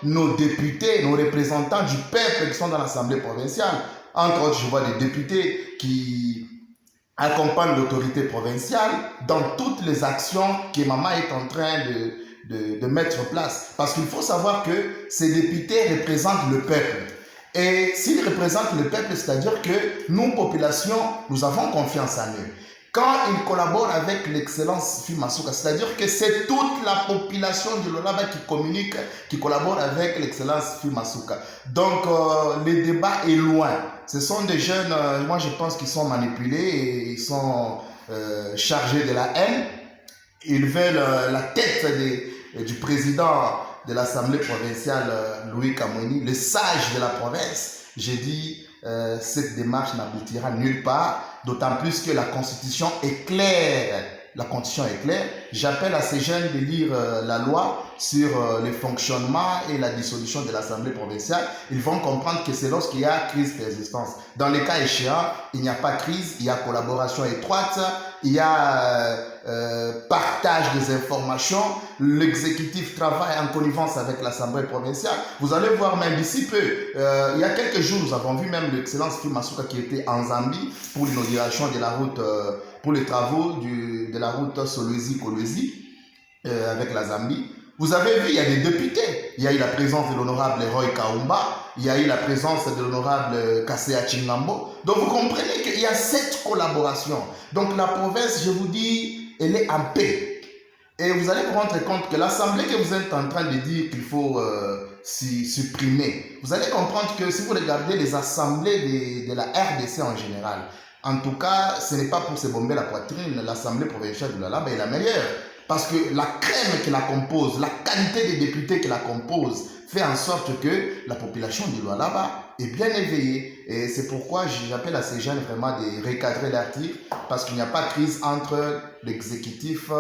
nos députés, nos représentants du peuple qui sont dans l'Assemblée provinciale. Entre autres, je vois des députés qui accompagnent l'autorité provinciale dans toutes les actions que Maman est en train de mettre en place. Parce qu'il faut savoir que ces députés représentent le peuple. Et s'ils représentent le peuple, c'est-à-dire que nous, population, nous avons confiance en eux. Quand ils collaborent avec l'excellence Fimasuka, c'est-à-dire que c'est toute la population du Lualaba qui communique, qui collabore avec l'excellence Fimasuka. Donc, le débat est loin. Ce sont des jeunes, moi je pense qu'ils sont manipulés et ils sont chargés de la haine. Ils veulent la tête du président de l'Assemblée provinciale, Louis Kamweni, le sage de la province. J'ai dit, cette démarche n'aboutira nulle part, d'autant plus que la Constitution est claire. La Constitution est claire. J'appelle à ces jeunes de lire la loi sur le fonctionnement et la dissolution de l'Assemblée provinciale. Ils vont comprendre que c'est lorsqu'il y a crise persistance. Dans les cas échéants, il n'y a pas crise, il y a collaboration étroite, il y a partage des informations, l'exécutif travaille en connivence avec l'Assemblée provinciale. Vous allez voir même d'ici peu, il y a quelques jours, nous avons vu même l'excellence Fimasuka qui était en Zambie pour l'inauguration de la route, pour les travaux de la route Solwezi-Kolwezi avec la Zambie. Vous avez vu, il y a des députés. Il y a eu la présence de l'honorable Roy Kaumba. Il y a eu la présence de l'honorable Kasea Chingambo. Donc vous comprenez qu'il y a cette collaboration. Donc la province, je vous dis, elle est en paix. Et vous allez vous rendre compte que l'Assemblée que vous êtes en train de dire qu'il faut supprimer, vous allez comprendre que si vous regardez les assemblées de la RDC en général, en tout cas, ce n'est pas pour se bomber la poitrine, l'Assemblée provinciale de Lualaba est la meilleure. Parce que la crème qui la compose, la qualité des députés qui la composent, fait en sorte que la population de Lualaba est bien éveillée. Et c'est pourquoi j'appelle à ces jeunes vraiment de recadrer l'article, parce qu'il n'y a pas de crise entre l'exécutif